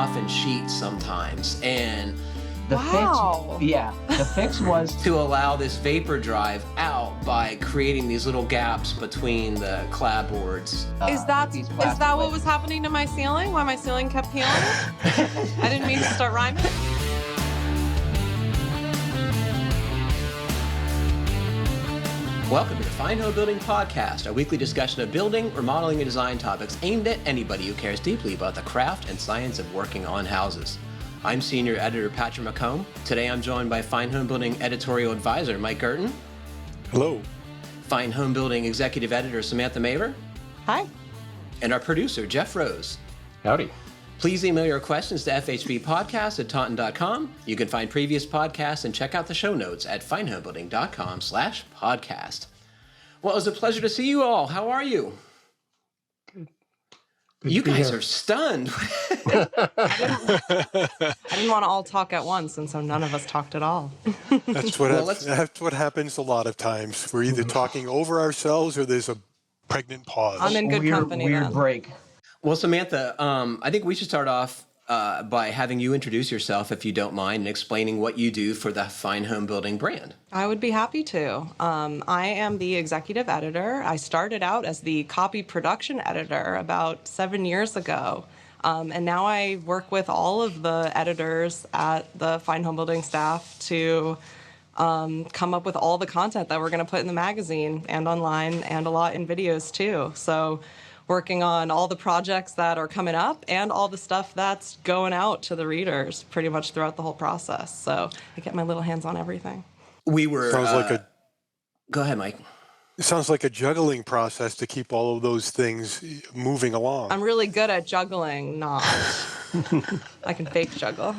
soften sheets sometimes, and The fix was to allow this vapor drive out by creating these little gaps between the clapboards. Is that what was happening to my ceiling? Why my ceiling kept peeling? I didn't mean to start rhyming. Welcome to the Fine Homebuilding Podcast, our weekly discussion of building, remodeling, and design topics aimed at anybody who cares deeply about the craft and science of working on houses. I'm Senior Editor Patrick McComb. Today I'm joined by Fine Homebuilding Editorial Advisor Mike Gerton. Hello. Fine Homebuilding Executive Editor Samantha Maver. Hi. And our producer Jeff Rose. Howdy. Please email your questions to fhbpodcast@taunton.com. You can find previous podcasts and check out the show notes at finehomebuilding.com/podcast. Well, it was a pleasure to see you all. How are you? Good You guys are stunned. I didn't want to all talk at once, and so none of us talked at all. That's what happens a lot of times. We're either talking over ourselves or there's a pregnant pause. I'm in good company weird then. break. Well, Samantha, I think we should start off by having you introduce yourself, if you don't mind, and explaining what you do for the Fine Homebuilding brand. I would be happy to. I am the executive editor. I started out as the copy production editor about 7 years ago. And now I work with all of the editors at the Fine Homebuilding staff to come up with all the content that we're going to put in the magazine and online and a lot in videos too. So working on all the projects that are coming up and all the stuff that's going out to the readers pretty much throughout the whole process. So I get my little hands on everything. We were... Go ahead, Mike. It sounds like a juggling process to keep all of those things moving along. I'm really good at juggling, not. I can fake juggle.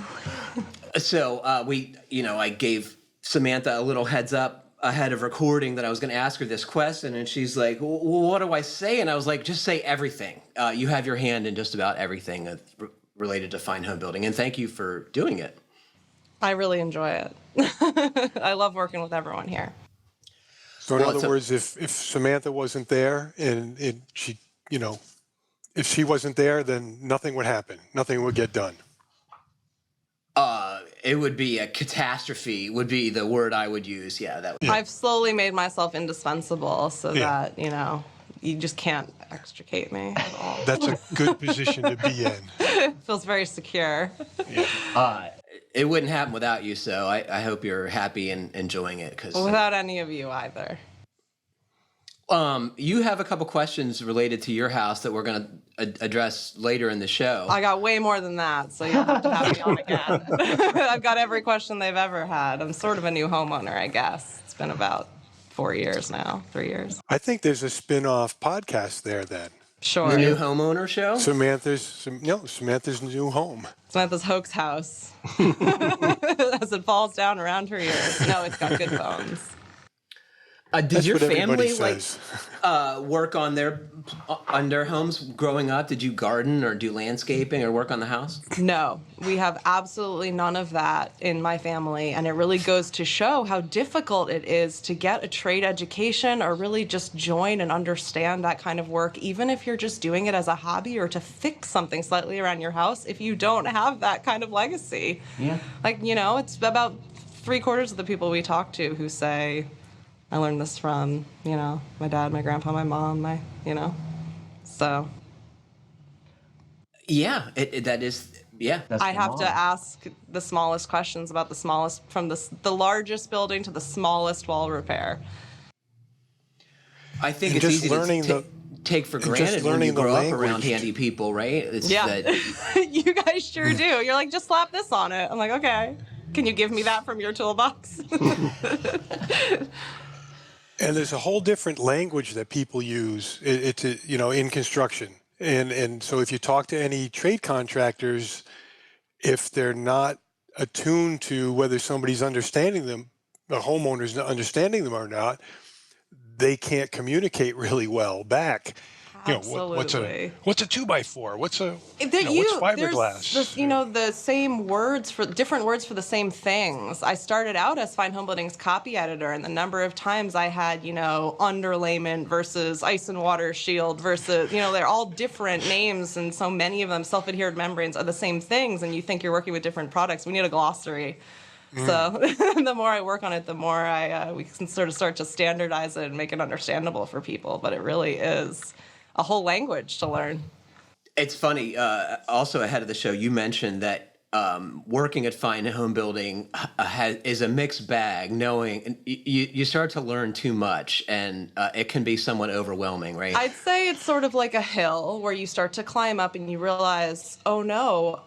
So I gave Samantha a little heads up ahead of recording that I was going to ask her this question, and she's like, well, what do I say? And I was like, just say everything. You have your hand in just about everything that's related to Fine Homebuilding, and thank you for doing it. I really enjoy it. I love working with everyone here. So in other words, if Samantha wasn't there and she, if she wasn't there, then nothing would happen. Nothing would get done. It would be a catastrophe, would be the word I would use. Yeah. I've slowly made myself indispensable so that, you just can't extricate me at all. That's a good position to be in. It feels very secure. Yeah. It wouldn't happen without you, so I hope you're happy and enjoying it. Without any of you either. You have a couple questions related to your house that we're going to address later in the show. I got way more than that, so you'll have to have me on again. I've got every question they've ever had. I'm sort of a new homeowner, I guess. It's been about 4 years now, 3 years. I think there's a spin-off podcast there then. Sure. The new homeowner show? Samantha's new home. Samantha's hoax house. As it falls down around her ears. No, it's got good bones. Did your family says. Work on their homes growing up? Did you garden or do landscaping or work on the house? No, we have absolutely none of that in my family, and it really goes to show how difficult it is to get a trade education or really just join and understand that kind of work, even if you're just doing it as a hobby or to fix something slightly around your house if you don't have that kind of legacy. Yeah. It's about 3/4 of the people we talk to who say, I learned this from, my dad, my grandpa, my mom, so. Yeah, that is, yeah. I have to ask the smallest questions about the smallest, from the largest building to the smallest wall repair. I think it's easy to take for granted when you grow up around handy people, right? You guys sure do. You're like, just slap this on it. I'm like, okay. Can you give me that from your toolbox? And there's a whole different language that people use in construction. And so if you talk to any trade contractors, if they're not attuned to whether somebody's understanding them, the homeowner's not understanding them or not, they can't communicate really well back. Absolutely. What's a 2x4? What's There's fiberglass? this, the same words for different words for the same things. I started out as Fine Homebuilding's copy editor, and the number of times I had, underlayment versus ice and water shield versus, they're all different names, and so many of them, self-adhered membranes, are the same things, and you think you're working with different products. We need a glossary. So the more I work on it, the more we can sort of start to standardize it and make it understandable for people. But it really is a whole language to learn. It's funny. Also, ahead of the show, you mentioned that working at Fine Homebuilding is a mixed bag. Knowing you start to learn too much, and it can be somewhat overwhelming, right? I'd say it's sort of like a hill where you start to climb up and you realize, oh no,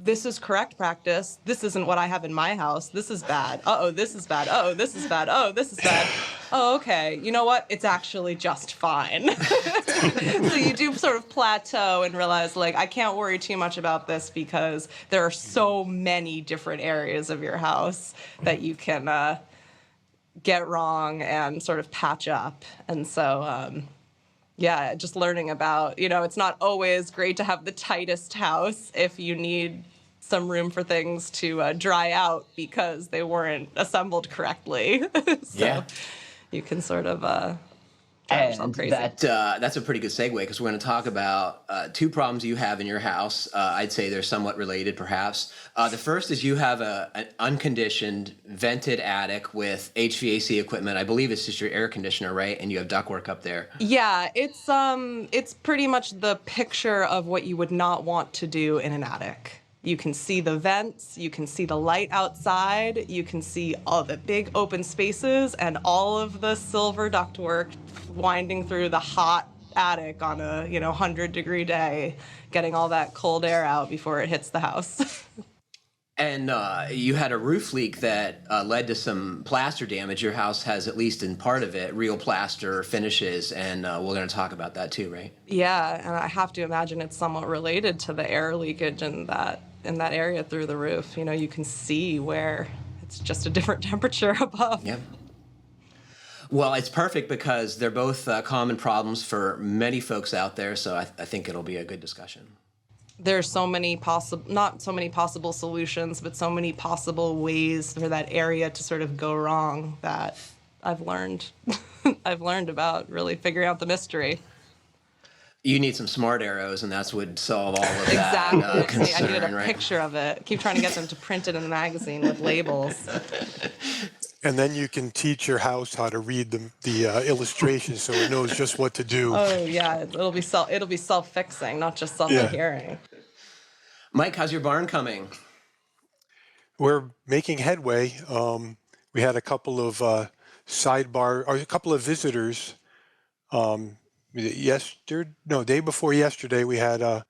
this is correct practice. This isn't what I have in my house. This is bad. Uh-oh, this is bad. Uh-oh, this is bad. Oh, this is bad. Oh, okay. You know what? It's actually just fine. So you do sort of plateau and realize, I can't worry too much about this because there are so many different areas of your house that you can get wrong and sort of patch up. And so, yeah, just learning about, it's not always great to have the tightest house if you need some room for things to dry out because they weren't assembled correctly. So you can sort of drive yourself crazy. That's a pretty good segue because we're going to talk about two problems you have in your house. I'd say they're somewhat related, perhaps. The first is you have an unconditioned, vented attic with HVAC equipment. I believe it's just your air conditioner, right? And you have ductwork up there. Yeah, it's pretty much the picture of what you would not want to do in an attic. You can see the vents, you can see the light outside, you can see all the big open spaces and all of the silver ductwork winding through the hot attic on a 100-degree day, getting all that cold air out before it hits the house. And you had a roof leak that led to some plaster damage. Your house has, at least in part of it, real plaster finishes, and we're going to talk about that too, right? Yeah, and I have to imagine it's somewhat related to the air leakage in that area through the roof. You can see where it's just a different temperature above. Yep. Well, it's perfect because they're both common problems for many folks out there, so I think it'll be a good discussion. There's not so many possible solutions, but so many possible ways for that area to sort of go wrong that I've learned. I've learned about really figuring out the mystery. You need some smart arrows, and that's what solve all of Exactly. that concern, I needed a right? picture of it. Keep trying to get them to print it in the magazine with labels. And then you can teach your house how to read the illustrations so it knows just what to do. Oh yeah, it'll be self-fixing, not just self-adhering. Mike, how's your barn coming? We're making headway. We had a couple of a couple of visitors. Day before yesterday, we had a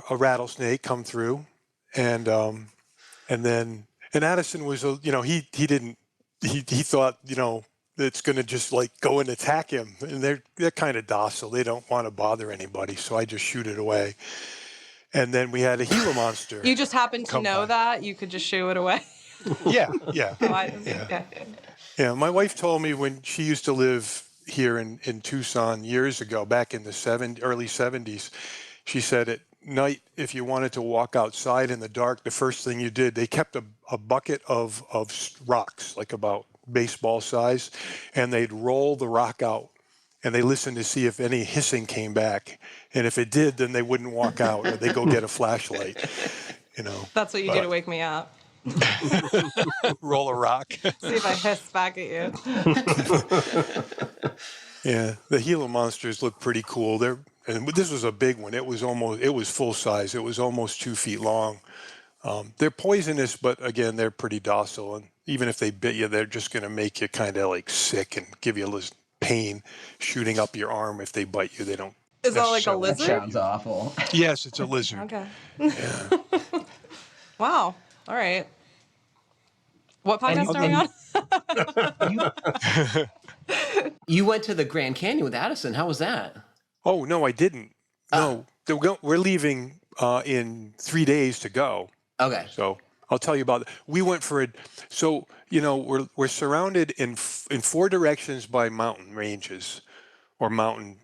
rattlesnake come through, and Addison was he thought it's going to just go and attack him, and they're kind of docile. They don't want to bother anybody, so I just shoot it away. And then we had a Gila monster. You just happened to know that? You could just shoo it away? Yeah. Okay. Yeah, my wife told me when she used to live here in Tucson years ago, back in the early 70s, she said at night, if you wanted to walk outside in the dark, the first thing you did, they kept a bucket of rocks, like about baseball size, and they'd roll the rock out. And they listened to see if any hissing came back. And if it did, then they wouldn't walk out, or they go get a flashlight, That's what you do to wake me up. Roll a rock. See if I hiss back at you. Yeah, the Gila monsters look pretty cool. And this was a big one. It was full size. It was almost 2 feet long. They're poisonous, but again, they're pretty docile. And even if they bit you, they're just going to make you kind of sick and give you a little pain shooting up your arm. If they bite you, they don't. Is that like a lizard? That sounds awful. Yes, it's a lizard. Okay. Yeah. Wow. All right. What podcast are we on? You went to the Grand Canyon with Addison. How was that? Oh, no, I didn't. No, we're leaving in 3 days to go. Okay. So I'll tell you about it. We went for we're surrounded in 4 directions by mountain ranges, or mountain,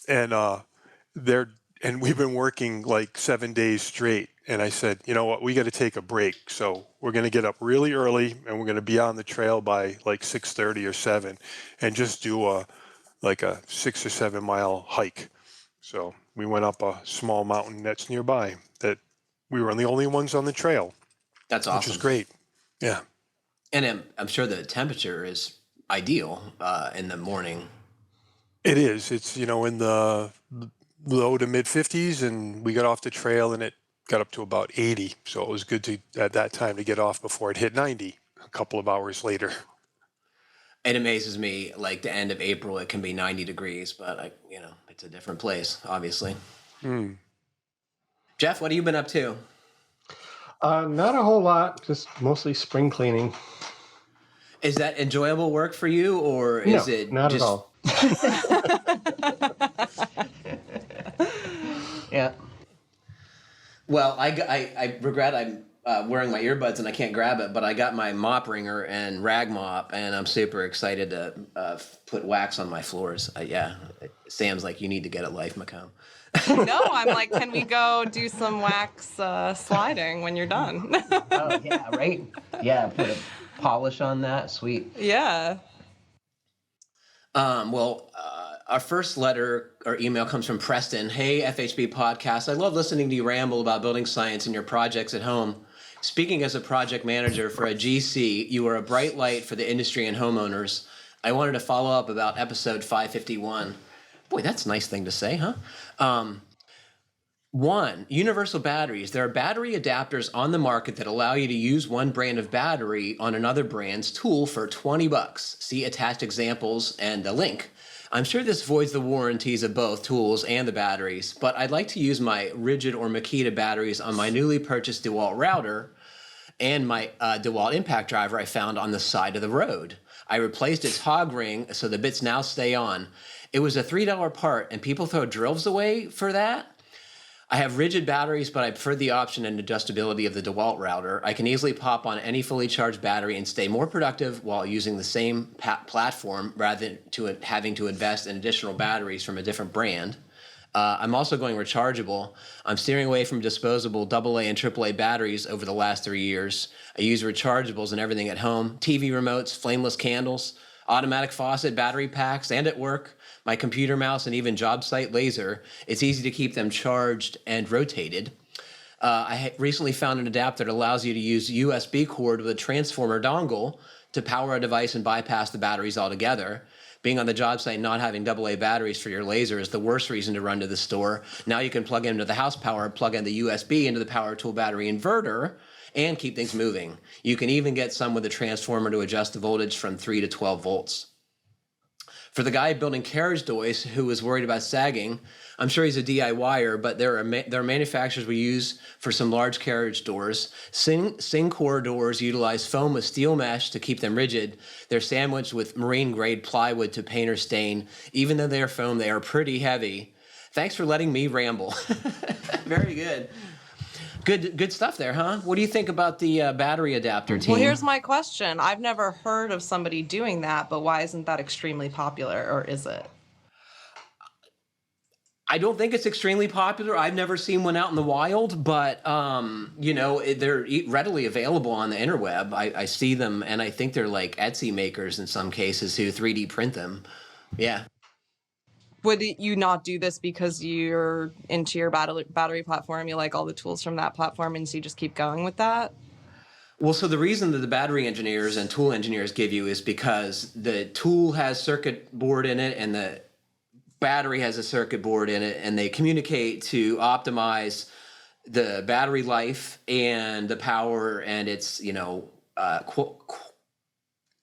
and we've been working like 7 days straight. And I said, you know what, we got to take a break. So we're going to get up really early, and we're going to be on the trail by like 6:30 or 7, and just do a 6 or 7 mile hike. So we went up a small mountain that's nearby that we were the only ones on the trail. That's awesome. Which is great. Yeah. And I'm sure the temperature is ideal in the morning. It is. It's, in the low to mid 50s, and we got off the trail and it got up to about 80. So it was good at that time to get off before it hit 90 a couple of hours later. It amazes me, like the end of April, it can be 90 degrees, but it's a different place, obviously. Jeff, what have you been up to? Not a whole lot, just mostly spring cleaning. Is that enjoyable work for you, or is it not just... at all. Yeah. Well, I regret I'm wearing my earbuds and I can't grab it, but I got my mop wringer and rag mop, and I'm super excited to put wax on my floors. Sam's like, you need to get a life, Macomb. No, I'm like, can we go do some wax sliding when you're done? Oh, yeah, right? Yeah, put a polish on that. Sweet. Yeah. Our first letter or email comes from Preston. Hey, FHB podcast. I love listening to you ramble about building science and your projects at home. Speaking as a project manager for a GC, you are a bright light for the industry and homeowners. I wanted to follow up about episode 551. Boy, that's a nice thing to say, huh? 1, universal batteries. There are battery adapters on the market that allow you to use one brand of battery on another brand's tool for $20. See attached examples and a link. I'm sure this voids the warranties of both tools and the batteries, but I'd like to use my Rigid or Makita batteries on my newly purchased DeWalt router and my DeWalt impact driver I found on the side of the road. I replaced its hog ring so the bits now stay on. It was a $3 part, and people throw drills away for that? I have rigid batteries, but I prefer the option and adjustability of the DeWalt router. I can easily pop on any fully charged battery and stay more productive while using the same platform rather than having to invest in additional batteries from a different brand. I'm also going rechargeable. I'm steering away from disposable AA and AAA batteries over the last 3 years. I use rechargeables and everything at home, TV remotes, flameless candles, automatic faucet battery packs, and at work, my computer mouse, and even job site laser. It's easy to keep them charged and rotated. I recently found an adapter that allows you to use USB cord with a transformer dongle to power a device and bypass the batteries altogether. Being on the job site and not having AA batteries for your laser is the worst reason to run to the store. Now you can plug into the house power, plug in the USB into the power tool battery inverter, and keep things moving. You can even get some with a transformer to adjust the voltage from 3 to 12 volts. For the guy building carriage doors who was worried about sagging, I'm sure he's a DIYer, but there are manufacturers we use for some large carriage doors. Syncor doors utilize foam with steel mesh to keep them rigid. They're sandwiched with marine-grade plywood to paint or stain. Even though they are foam, they are pretty heavy. Thanks for letting me ramble. Very good. Good stuff there, huh? What do you think about the battery adapter team? Well, here's my question. I've never heard of somebody doing that, but why isn't that extremely popular, or is it? I don't think it's extremely popular. I've never seen one out in the wild, but they're readily available on the interweb. I see them, and I think they're like Etsy makers in some cases who 3D print them. Yeah. Would you not do this because you're into your battery platform, you like all the tools from that platform, and so you just keep going with that? Well, so the reason that the battery engineers and tool engineers give you is because the tool has circuit board in it and the battery has a circuit board in it, and they communicate to optimize the battery life and the power and its,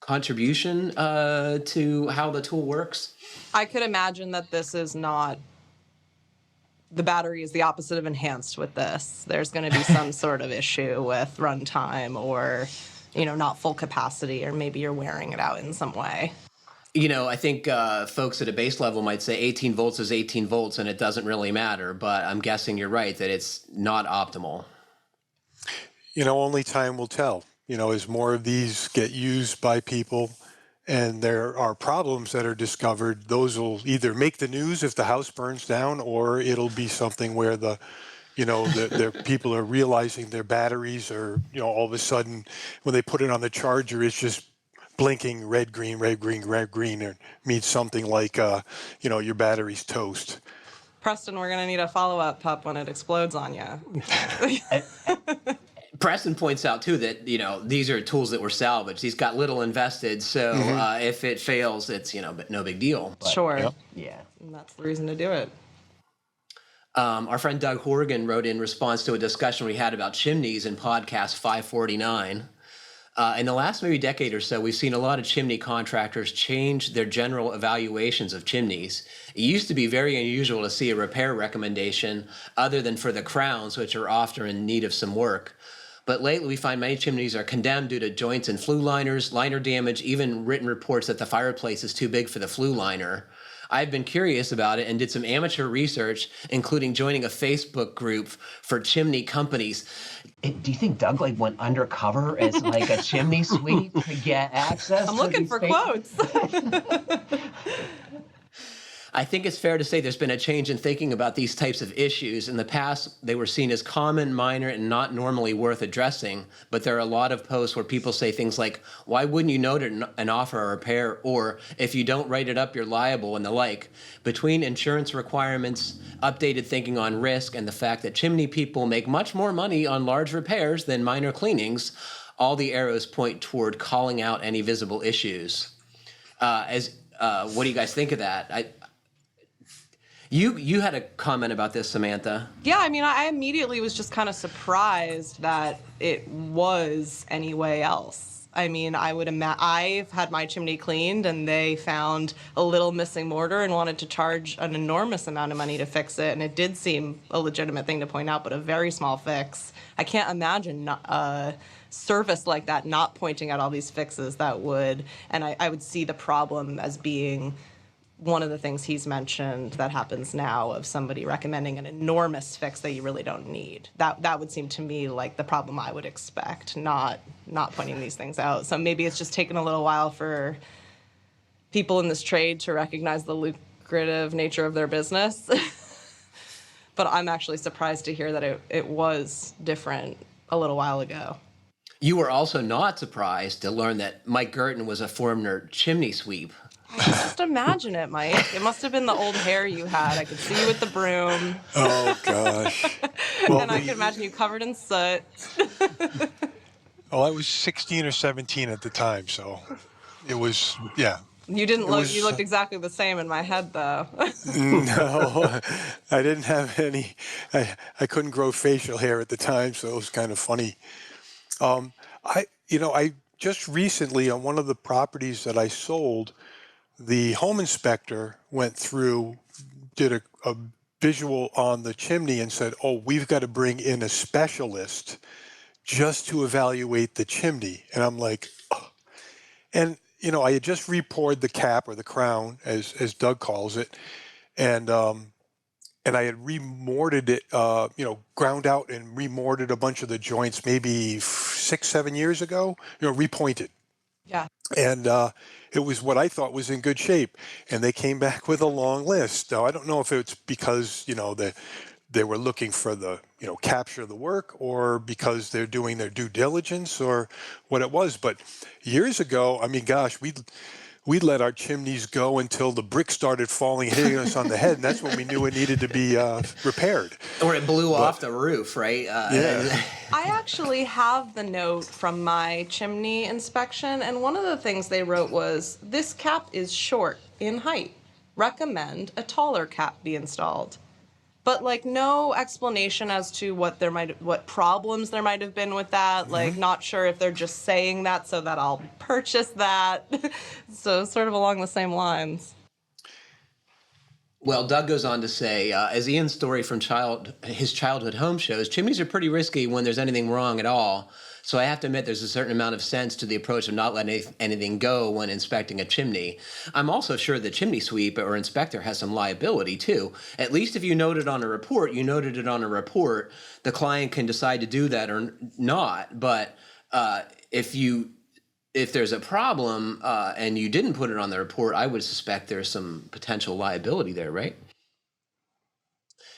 contribution to how the tool works. I could imagine that this is not, the battery is the opposite of enhanced with this. There's going to be some sort of issue with runtime or, not full capacity, or maybe you're wearing it out in some way. I think folks at a base level might say 18 volts is 18 volts and it doesn't really matter, but I'm guessing you're right that it's not optimal. Only time will tell. As more of these get used by people and there are problems that are discovered, those will either make the news if the house burns down, or it'll be something where the people are realizing their batteries are, all of a sudden when they put it on the charger, it's just blinking red, green, red, green, red, green, and means something like, your battery's toast. Preston, we're going to need a follow-up, pup, when it explodes on you. Preston points out too that these are tools that were salvaged. He's got little invested, so if it fails, it's no big deal. But, sure. Yep. Yeah. And that's the reason to do it. Our friend Doug Horgan wrote in response to a discussion we had about chimneys in podcast 549. In the last maybe decade or so, we've seen a lot of chimney contractors change their general evaluations of chimneys. It used to be very unusual to see a repair recommendation other than for the crowns, which are often in need of some work. But lately, we find many chimneys are condemned due to joints and flue liners, liner damage, even written reports that the fireplace is too big for the flue liner. I've been curious about it and did some amateur research, including joining a Facebook group for chimney companies. Do you think Doug went undercover as a chimney sweep to get access? I'm looking for quotes. I think it's fair to say there's been a change in thinking about these types of issues. In the past, they were seen as common, minor, and not normally worth addressing. But there are a lot of posts where people say things like, why wouldn't you note it and offer a repair? Or if you don't write it up, you're liable, and the like. Between insurance requirements, updated thinking on risk, and the fact that chimney people make much more money on large repairs than minor cleanings, all the arrows point toward calling out any visible issues. What do you guys think of that? You had a comment about this, Samantha. Yeah, I immediately was just kind of surprised that it was any way else. I've had my chimney cleaned and they found a little missing mortar and wanted to charge an enormous amount of money to fix it. And it did seem a legitimate thing to point out, but a very small fix. I can't imagine a service like that not pointing out all these fixes that would, and I would see the problem as being one of the things he's mentioned that happens now of somebody recommending an enormous fix that you really don't need. That would seem to me like the problem I would expect, not pointing these things out. So maybe it's just taken a little while for people in this trade to recognize the lucrative nature of their business. But I'm actually surprised to hear that it was different a little while ago. You were also not surprised to learn that Mike Gerton was a former chimney sweep. I can just imagine it, Mike. It must have been the old hair you had. I could see you with the broom. Oh, gosh. Well, and I can imagine you covered in soot. Well, I was 16 or 17 at the time, so it was, yeah. You didn't look, you looked exactly the same in my head, though. No, I didn't have any, I couldn't grow facial hair at the time, so it was kind of funny. I just recently on one of the properties that I sold, the home inspector went through, did a visual on the chimney and said, oh, we've got to bring in a specialist just to evaluate the chimney. And I'm like, oh. And, I had just re-poured the cap or the crown, as Doug calls it. And I had remortared it, ground out and remortared a bunch of the joints maybe 6-7 years ago, repointed. Yeah. And it was what I thought was in good shape. And they came back with a long list. Now, I don't know if it's because, they were looking for the, capture the work, or because they're doing their due diligence, or what it was. But years ago, gosh, we'd let our chimneys go until the bricks started falling, hitting us on the head. And that's when we knew it needed to be repaired. Or it blew off the roof, right? Yeah. I actually have the note from my chimney inspection, and one of the things they wrote was, this cap is short in height. Recommend a taller cap be installed. But no explanation as to what problems there might have been with that. Not sure if they're just saying that so that I'll purchase that. So sort of along the same lines. Well, Doug goes on to say, as Ian's story from his childhood home shows, chimneys are pretty risky when there's anything wrong at all. So I have to admit there's a certain amount of sense to the approach of not letting anything go when inspecting a chimney. I'm also sure the chimney sweep or inspector has some liability too. At least if you noted on a report, you noted it on a report. The client can decide to do that or not. But if if there's a problem and you didn't put it on the report, I would suspect there's some potential liability there, right?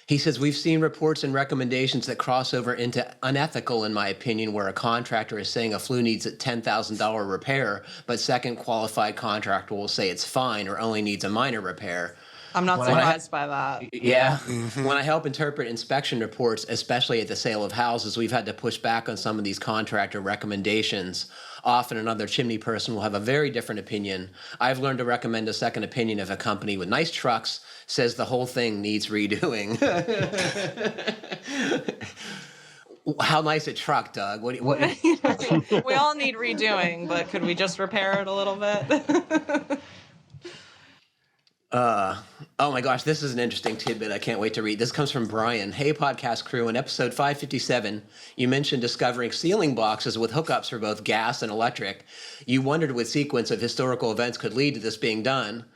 He says, we've seen reports and recommendations that cross over into unethical, in my opinion, where a contractor is saying a flue needs a $10,000 repair, but second qualified contractor will say it's fine or only needs a minor repair. I'm not surprised by that. Yeah. When I help interpret inspection reports, especially at the sale of houses, we've had to push back on some of these contractor recommendations. Often another chimney person will have a very different opinion. I've learned to recommend a second opinion if a company with nice trucks says the whole thing needs redoing. How nice a truck, Doug. What? We all need redoing, but could we just repair it a little bit? Oh my gosh, this is an interesting tidbit I can't wait to read. This comes from Brian. Hey, podcast crew. In episode 557, you mentioned discovering ceiling boxes with hookups for both gas and electric. You wondered what sequence of historical events could lead to this being done.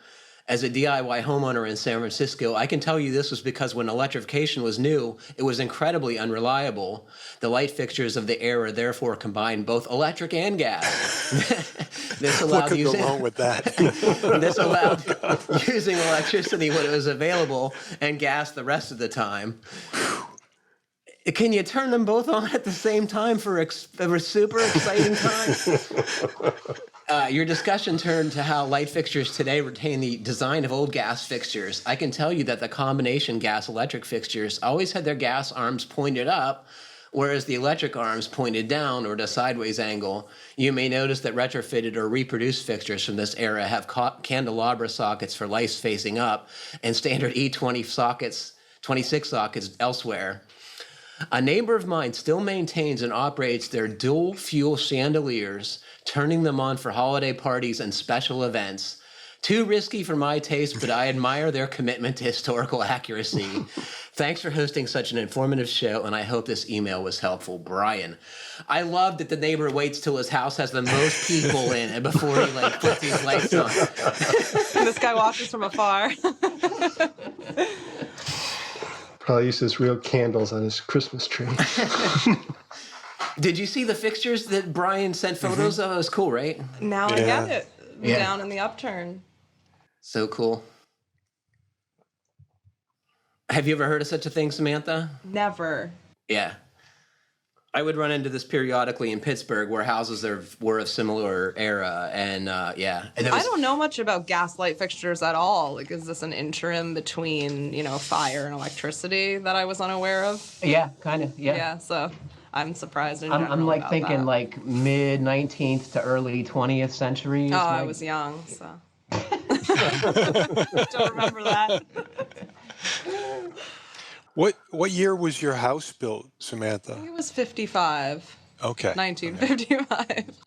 As a DIY homeowner in San Francisco, I can tell you this was because when electrification was new, it was incredibly unreliable. The light fixtures of the era therefore combined both electric and gas. This allowed What could go wrong with that? This allowed using electricity when it was available and gas the rest of the time. Can you turn them both on at the same time for a super exciting time? Your discussion turned to how light fixtures today retain the design of old gas fixtures. I can tell you that the combination gas-electric fixtures always had their gas arms pointed up, whereas the electric arms pointed down or at a sideways angle. You may notice that retrofitted or reproduced fixtures from this era have candelabra sockets for lights facing up and standard E20 sockets, 26 sockets elsewhere. A neighbor of mine still maintains and operates their dual fuel chandeliers, turning them on for holiday parties and special events. Too risky for my taste, but I admire their commitment to historical accuracy. Thanks for hosting such an informative show, and I hope this email was helpful. Brian. I love that the neighbor waits till his house has the most people in it before he puts these lights on. This guy watches from afar. Probably uses real candles on his Christmas tree. Did you see the fixtures that Brian sent photos of? It was cool, right? Now I get it. Down in the upturn. So cool. Have you ever heard of such a thing, Samantha? Never. Yeah. I would run into this periodically in Pittsburgh where houses were of similar era. And yeah. And I don't know much about gas light fixtures at all. Is this an interim between, fire and electricity that I was unaware of? Yeah, kind of. Yeah. Yeah, so I'm surprised. I'm thinking mid 19th to early 20th century. Oh, I was young, so. Don't remember that. What year was your house built, Samantha? I think it was 55. Okay. 1955.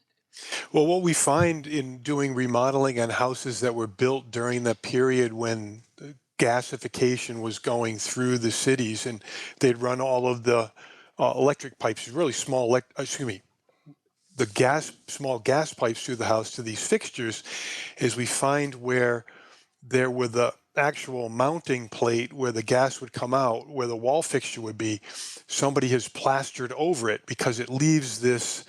Well, what we find in doing remodeling on houses that were built during the period when gasification was going through the cities, and they'd run all of the electric pipes, really small, small gas pipes through the house to these fixtures, is we find where there were the actual mounting plate where the gas would come out, where the wall fixture would be, somebody has plastered over it because it leaves this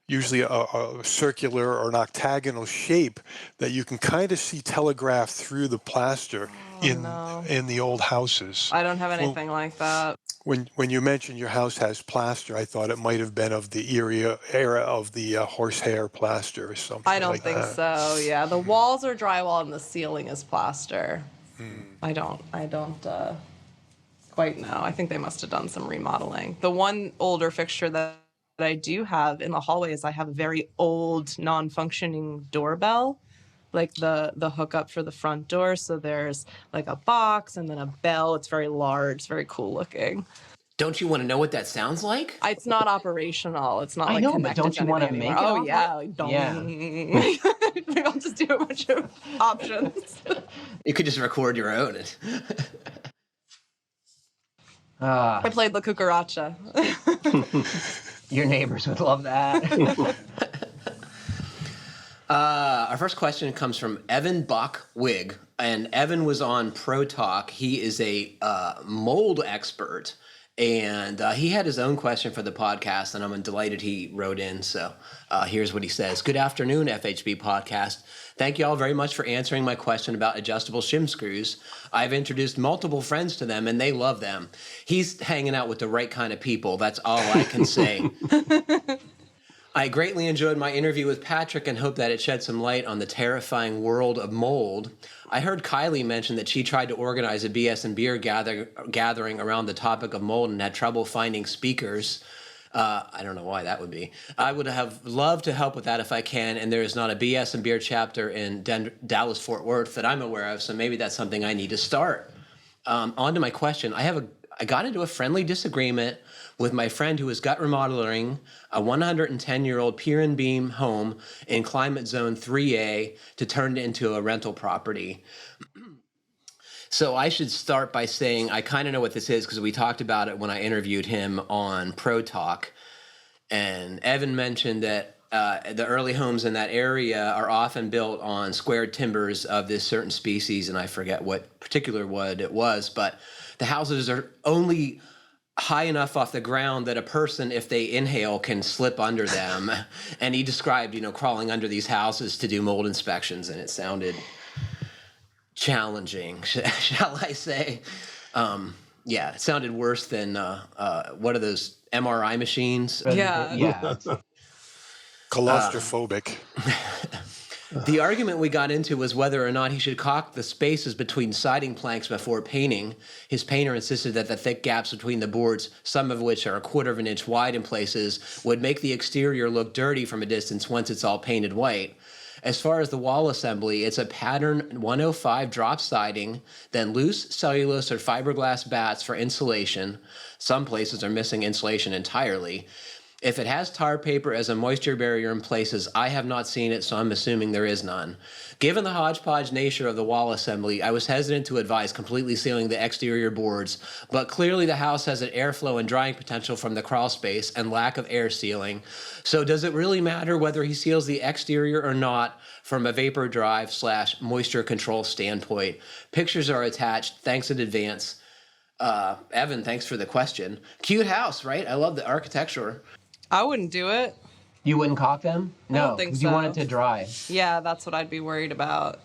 usually a circular or an octagonal shape that you can kind of see telegraphed through the plaster in the old houses. I don't have anything like that. When you mentioned your house has plaster, I thought it might have been of the era of the horsehair plaster or something. I don't think so. Yeah, the walls are drywall and the ceiling is plaster. I don't quite know. I think they must have done some remodeling. The one older fixture that I do have in the hallway is I have a very old non-functioning doorbell, like the hookup for the front door. So there's a box and then a bell. It's very large, it's very cool looking. Don't you want to know what that sounds like? It's not operational. It's not I know, but don't you want to make it? Oh yeah, don't. Yeah. Maybe I'll just do a bunch of options. You could just record your own. I played La Cucaracha. Your neighbors would love that. Our first question comes from Evan Bach-Wig, and Evan was on Pro Talk. He is a mold expert, And he had his own question for the podcast, and I'm delighted he wrote in. So here's what he says. Good afternoon, FHB podcast. Thank you all very much for answering my question about adjustable shim screws. I've introduced multiple friends to them, and they love them. He's hanging out with the right kind of people. That's all I can say. I greatly enjoyed my interview with Patrick and hope that it shed some light on the terrifying world of mold. I heard Kylie mention that she tried to organize a BS and beer gathering around the topic of mold and had trouble finding speakers. I don't know why that would be. I would have loved to help with that if I can, and there is not a BS and beer chapter in Dallas-Fort Worth that I'm aware of, so maybe that's something I need to start. On to my question. I got into a friendly disagreement with my friend who was gut remodeling a 110-year-old pier and beam home in climate zone 3A to turn it into a rental property. So I should start by saying I kind of know what this is because we talked about it when I interviewed him on Pro Talk. And Evan mentioned that the early homes in that area are often built on squared timbers of this certain species, and I forget what particular wood it was, but the houses are only high enough off the ground that a person, if they inhale, can slip under them. And he described, crawling under these houses to do mold inspections, and it sounded challenging, shall I say. Yeah, it sounded worse than, what are those, MRI machines? Yeah. Yeah. Claustrophobic. The argument we got into was whether or not he should caulk the spaces between siding planks before painting. His painter insisted that the thick gaps between the boards, some of which are 1/4 of an inch wide in places, would make the exterior look dirty from a distance once it's all painted white. As far as the wall assembly, it's a pattern 105 drop siding, then loose cellulose or fiberglass bats for insulation. Some places are missing insulation entirely. If it has tar paper as a moisture barrier in places, I have not seen it, so I'm assuming there is none. Given the hodgepodge nature of the wall assembly, I was hesitant to advise completely sealing the exterior boards, but clearly the house has an airflow and drying potential from the crawl space and lack of air sealing. So does it really matter whether he seals the exterior or not from a vapor drive / moisture control standpoint? Pictures are attached. Thanks in advance. Evan, thanks for the question. Cute house, right? I love the architecture. I wouldn't do it. You wouldn't caulk them? No, don't think 'cause you want so. it to dry. Yeah, that's what I'd be worried about.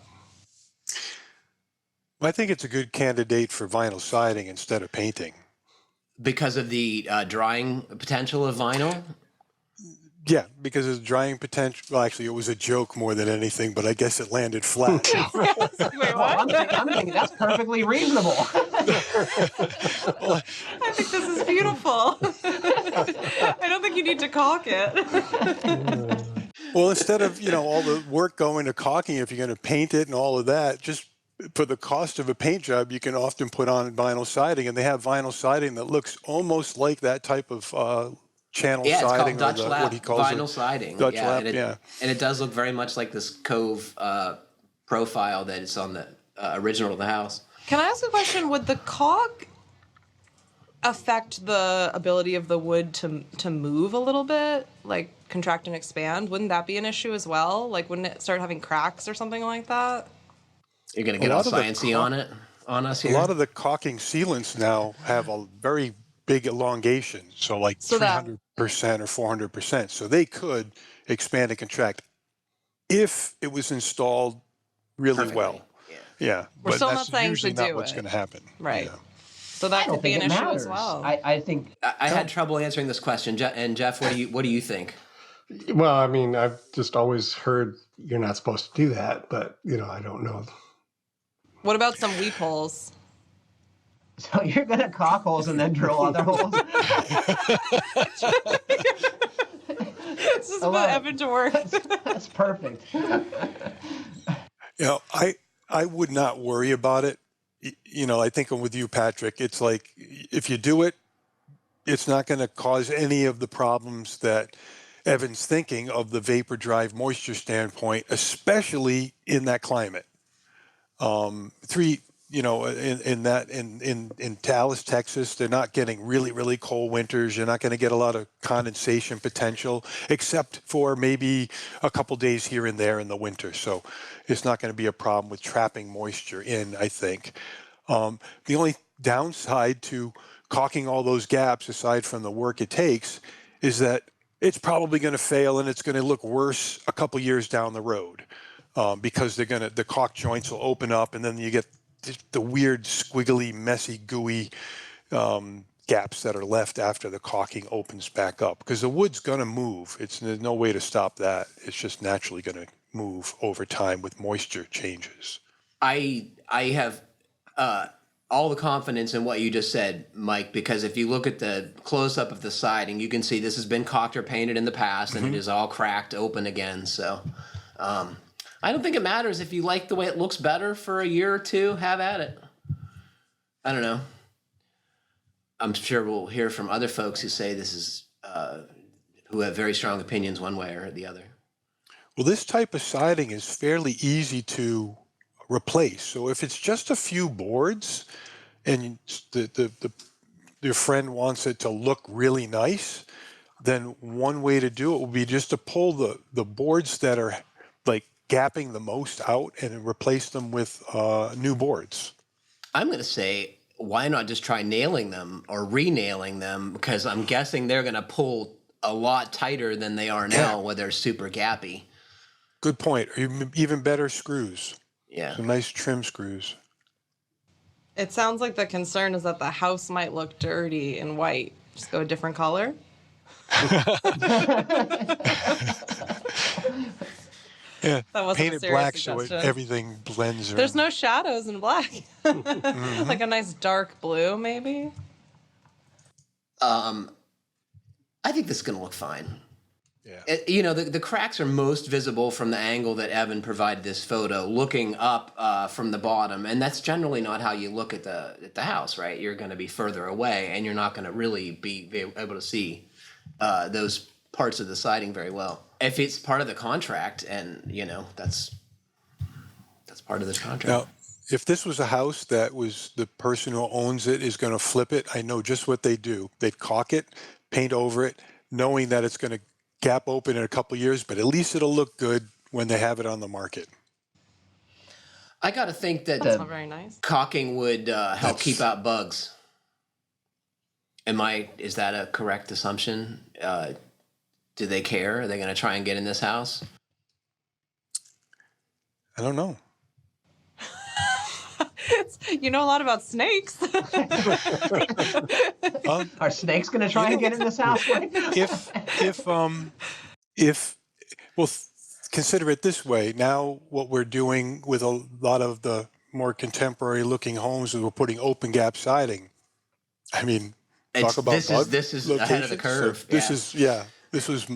I think it's a good candidate for vinyl siding instead of painting. Because of the drying potential of vinyl? Yeah, because of the drying potential. Well, actually, it was a joke more than anything, but I guess it landed flat. Wait, Well, what? I'm thinking that's perfectly reasonable. I think this is beautiful. I don't think you need to caulk it. Well, instead of, all the work going to caulking, if you're going to paint it and all of that, just for the cost of a paint job, you can often put on vinyl siding, and they have vinyl siding that looks almost like that type of channel Yeah, it's siding, called Dutch or lap what he calls vinyl it. siding. Dutch yeah, lap, and it does look very much like this cove profile that is on the original of the house. Can I ask a question? Would the caulk affect the ability of the wood to move a little bit, like contract and expand? Wouldn't that be an issue as well? Like, wouldn't it start having cracks or something like that? You're going to get all sciencey on us here? A lot of the caulking sealants now have a very big elongation, so like 300% or 400%. So they could expand and contract if it was installed really Perfectly. well. Yeah, We're but still that's not saying usually to not do what's it. going to happen. Right. Yeah. So that I don't could be think an it issue matters. as well. I think I had trouble answering this question. And Jeff, what do you think? Well, I mean, I've just always heard you're not supposed to do that, but I don't know. What about some weep holes? so. You're gonna caulk holes and then drill other holes. This is I put love it. Evan to work. That's perfect. I would not worry about it. I think I'm with you, Patrick. It's like if you do it, it's not going to cause any of the problems that Evan's thinking of the vapor drive moisture standpoint, especially in that climate. In Dallas, Texas, they're not getting really, really cold winters. You're not going to get a lot of condensation potential, except for maybe a couple days here and there in the winter. So it's not going to be a problem with trapping moisture in, I think. The only downside to caulking all those gaps, aside from the work it takes, is that it's probably going to fail and it's going to look worse a couple years down the road, because the caulk joints will open up, and then you get the weird, squiggly, messy, gooey gaps that are left after the caulking opens back up, because the wood's going to move. There's no way to stop that. It's just naturally going to move over time with moisture changes. I have all the confidence in what you just said, Mike, because if you look at the close-up of the siding, you can see this has been caulked or painted in the past, and it is all cracked open again. So I don't think it matters if you like the way it looks better for a year or two. Have at it. I don't know. I'm sure we'll hear from other folks who say this is who have very strong opinions one way or the other. Well, this type of siding is fairly easy to replace. So if it's just a few boards and your friend wants it to look really nice, then one way to do it would be just to pull the boards that are like gapping the most out and replace them with new boards. I'm going to say, why not just try nailing them or re-nailing them? Because I'm guessing they're going to pull a lot tighter than they are now, where they're super gappy. Good point. Or even better, screws. Yeah. Some nice trim screws. It sounds like the concern is that the house might look dirty and white. Just go a different color. Yeah, That wasn't paint a it serious black so suggestion. everything blends. There's no shadows in black. Like a nice dark blue, maybe. I think this is going to look fine. Yeah. The cracks are most visible from the angle that Evan provided this photo, looking up from the bottom, and that's generally not how you look at the house, right? You're going to be further away, and you're not going to really be able to see those parts of the siding very well. If it's part of the contract, and that's part of this contract. Now, if this was a house that was the person who owns it is going to flip it, I know just what they do. They'd caulk it, paint over it, knowing that it's going to gap open in a couple of years, but at least it'll look good when they have it on the market. I got to think that That's not very nice. caulking would help keep out bugs. Is that a correct assumption? Do they care? Are they going to try and get in this house? I don't know. You know a lot about snakes. Are snakes going to try and get in this house? Consider it this way. Now, what we're doing with a lot of the more contemporary looking homes is we're putting open gap siding. I mean, talk about this is ahead of the curve. So this was,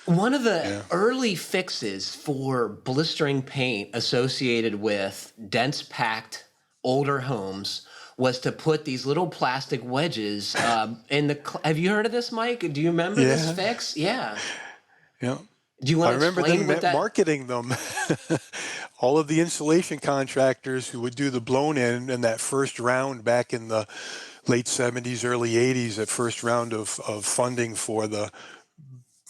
One of the early fixes for blistering paint associated with dense packed older homes was to put these little plastic wedges in the. Have you heard of this, Mike? Do you remember this fix? Yeah. Yeah. Do you want I to remember explain them marketing them. All of the insulation contractors who would do the blown in that first round back in the late 70s, early 80s, that first round of funding for the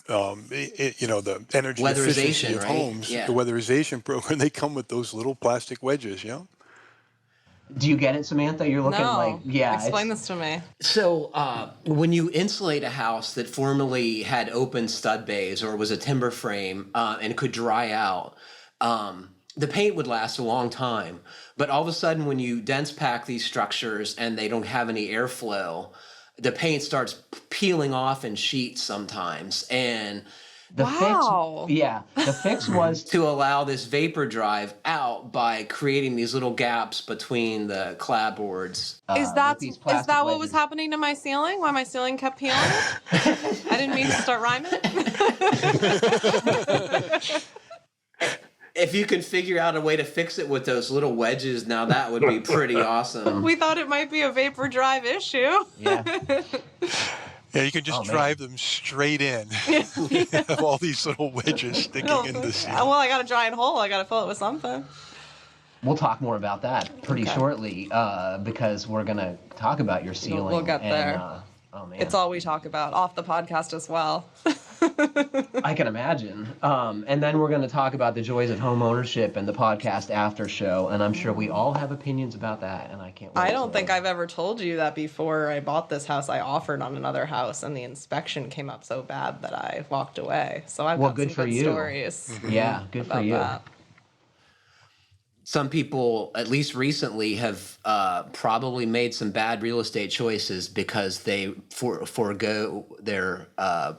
the energy efficiency of homes, the weatherization program, they come with those little plastic wedges, Do you get it, Samantha? You're looking Explain this to me. So when you insulate a house that formerly had open stud bays or was a timber frame and could dry out, the paint would last a long time. But all of a sudden, when you dense pack these structures and they don't have any airflow, the paint starts peeling off in sheets sometimes. And the fix was to allow this vapor drive out by creating these little gaps between the clapboards. Is that what was happening to my ceiling? Why my ceiling kept peeling? I didn't mean to start rhyming. If you can figure out a way to fix it with those little wedges, now that would be pretty awesome. We thought it might be a vapor drive issue. Yeah. Yeah, you can just drive them straight in. You have all these little wedges sticking in the ceiling. Well, I got a giant hole. I got to fill it with something. We'll talk more about that pretty shortly because we're going to talk about your ceiling. We'll get there. Oh, man. It's all we talk about off the podcast as well. I can imagine. And then we're going to talk about the joys of home ownership and the podcast after show. And I'm sure we all have opinions about that. And I can't wait. I don't think I've ever told you that before I bought this house. I offered on another house, and the inspection came up so bad that I walked away. So I've got good some for good you. stories. Yeah, good for about you. that. Some people, at least recently, have probably made some bad real estate choices because they forego their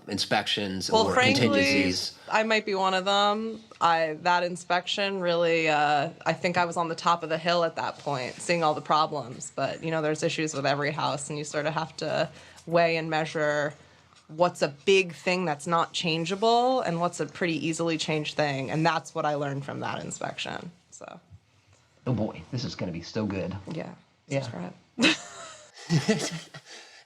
inspections Well, or frankly, contingencies. I might be one of them. That inspection really, I think I was on the top of the hill at that point, seeing all the problems. But, there's issues with every house, and you sort of have to weigh and measure what's a big thing that's not changeable and what's a pretty easily changed thing. And that's what I learned from that inspection. So, Oh boy, this is going to be so good. yeah. Yeah. Subscribe.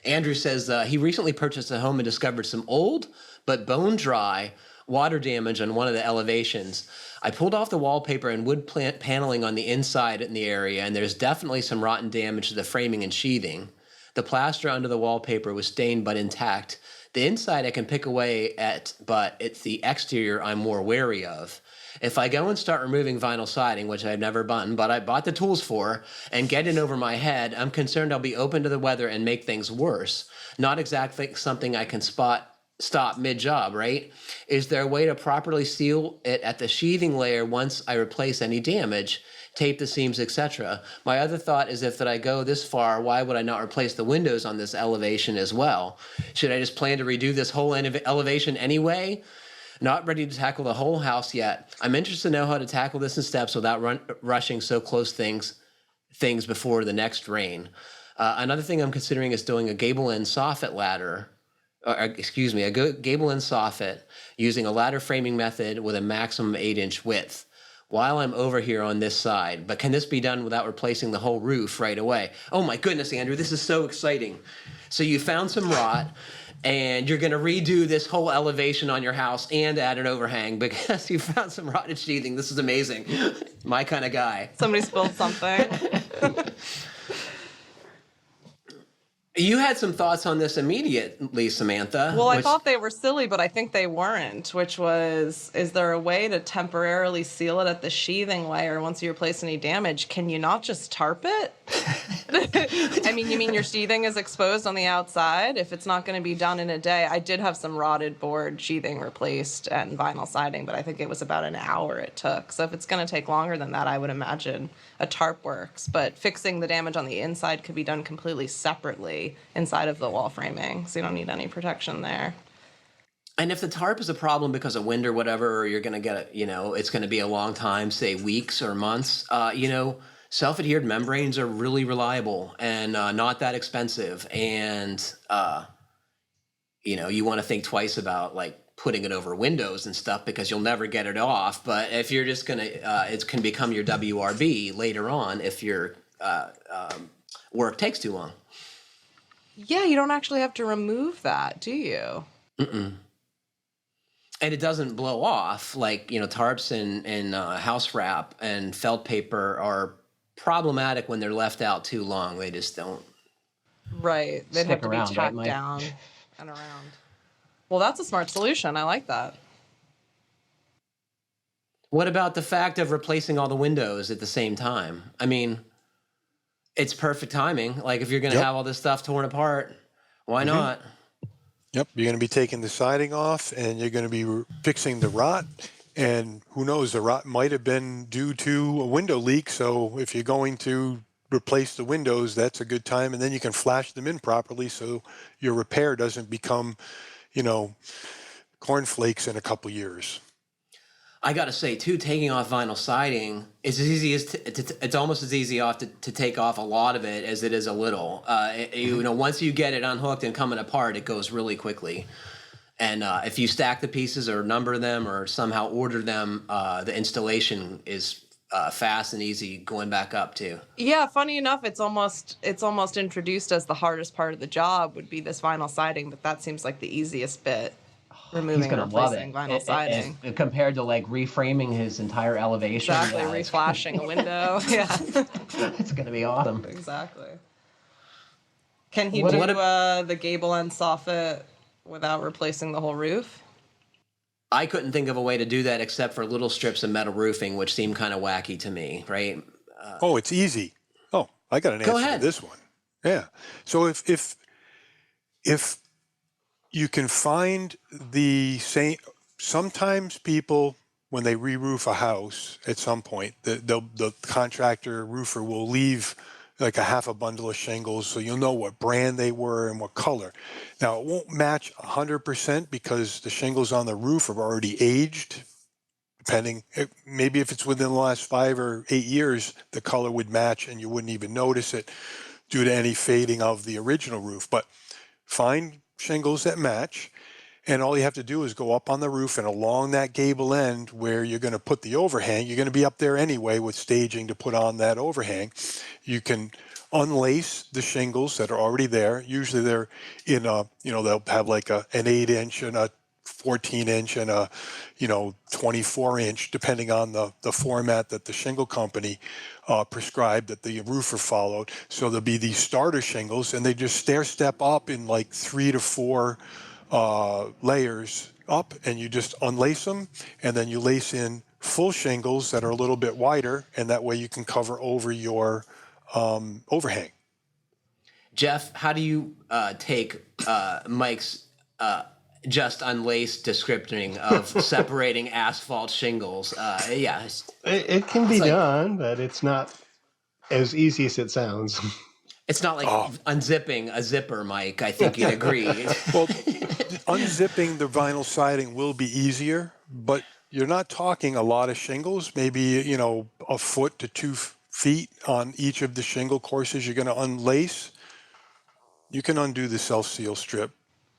Andrew says he recently purchased a home and discovered some old but bone dry water damage on one of the elevations. I pulled off the wallpaper and wood plant paneling on the inside in the area, and there's definitely some rotten damage to the framing and sheathing. The plaster under the wallpaper was stained but intact. The inside I can pick away at, but it's the exterior I'm more wary of. If I go and start removing vinyl siding, which I've never done, but I bought the tools for, and get it over my head, I'm concerned I'll be open to the weather and make things worse. Not exactly something I can stop mid-job, right? Is there a way to properly seal it at the sheathing layer once I replace any damage, tape the seams, etc.? My other thought is if that I go this far, why would I not replace the windows on this elevation as well? Should I just plan to redo this whole elevation anyway? Not ready to tackle the whole house yet. I'm interested to know how to tackle this in steps without rushing so close things before the next rain. Another thing I'm considering is doing a gable end soffit ladder, a gable end soffit using a ladder framing method with a maximum 8-inch width while I'm over here on this side. But can this be done without replacing the whole roof right away? Oh my goodness, Andrew, this is so exciting. So you found some rot, and you're going to redo this whole elevation on your house and add an overhang because you found some rotted sheathing. This is amazing. My kind of guy. Somebody spilled something. You had some thoughts on this immediately, Samantha. Well, I thought they were silly, but I think they weren't, which was, is there a way to temporarily seal it at the sheathing layer once you replace any damage? Can you not just tarp it? I mean, you mean your sheathing is exposed on the outside? If it's not going to be done in a day, I did have some rotted board sheathing replaced and vinyl siding, but I think it was about an hour it took. So if it's going to take longer than that, I would imagine a tarp works. But fixing the damage on the inside could be done completely separately inside of the wall framing, so you don't need any protection there. And if the tarp is a problem because of wind or whatever, or you're going to get it's going to be a long time, say weeks or months, self-adhered membranes are really reliable and not that expensive. And, you want to think twice about putting it over windows and stuff because you'll never get it off. But if you're just going to, it can become your WRB later on if your work takes too long. Yeah, you don't actually have to remove that, do you? Mm-mm. And it doesn't blow off tarps and house wrap and felt paper are problematic when they're left out too long. They just don't. Right. They'd have to be around, tacked right, down and around. Well, that's a smart solution. I like that. What about the fact of replacing all the windows at the same time? I mean, it's perfect timing. If you're going to have all this stuff torn apart, why not? Yep, you're going to be taking the siding off, and you're going to be fixing the rot. And who knows, the rot might have been due to a window leak. So if you're going to replace the windows, that's a good time. And then you can flash them in properly so your repair doesn't become, cornflakes in a couple years. I got to say, too, taking off vinyl siding is as easy as it's almost as easy to take off a lot of it as it is a little. Once you get it unhooked and coming apart, it goes really quickly. And if you stack the pieces or number them or somehow order them, the installation is fast and easy going back up too. Yeah, funny enough, it's almost introduced as the hardest part of the job would be this vinyl siding, but that seems like the easiest bit. Removing He's gonna and love replacing it. vinyl siding. Compared to reframing his entire elevation. Exactly, yeah, reflashing a window. Yeah, it's gonna be awesome. exactly. Can he What do the gable end soffit without replacing the whole roof? I couldn't think of a way to do that except for little strips of metal roofing, which seemed kind of wacky to me, right? Oh, it's easy. Oh, I got an Go answer to ahead. this one. Yeah. So if you can find the same, sometimes people, when they re-roof a house at some point, the contractor roofer will leave like a half a bundle of shingles, so you'll know what brand they were and what color. Now, it won't match 100% because the shingles on the roof are already aged. Maybe if it's within the last 5 or 8 years, the color would match and you wouldn't even notice it due to any fading of the original roof. But find shingles that match, and all you have to do is go up on the roof and along that gable end where you're going to put the overhang. You're going to be up there anyway with staging to put on that overhang. You can unlace the shingles that are already there. Usually they're in a, they'll have like an 8-inch and a 14-inch and a 24-inch, depending on the format that the shingle company prescribed, that the roofer followed. So there'll be these starter shingles, and they just stair step up in like 3 to 4 layers up, and you just unlace them, and then you lace in full shingles that are a little bit wider, and that way you can cover over your overhang. Jeff, how do you take Mike's just unlaced descripting of separating asphalt shingles? Yeah. It can be like- done, but it's not as easy as it sounds. It's not like unzipping a zipper, Mike. I think you'd agree. Well, unzipping the vinyl siding will be easier, but you're not talking a lot of shingles, maybe, a foot to 2 feet on each of the shingle courses you're going to unlace. You can undo the self-seal strip.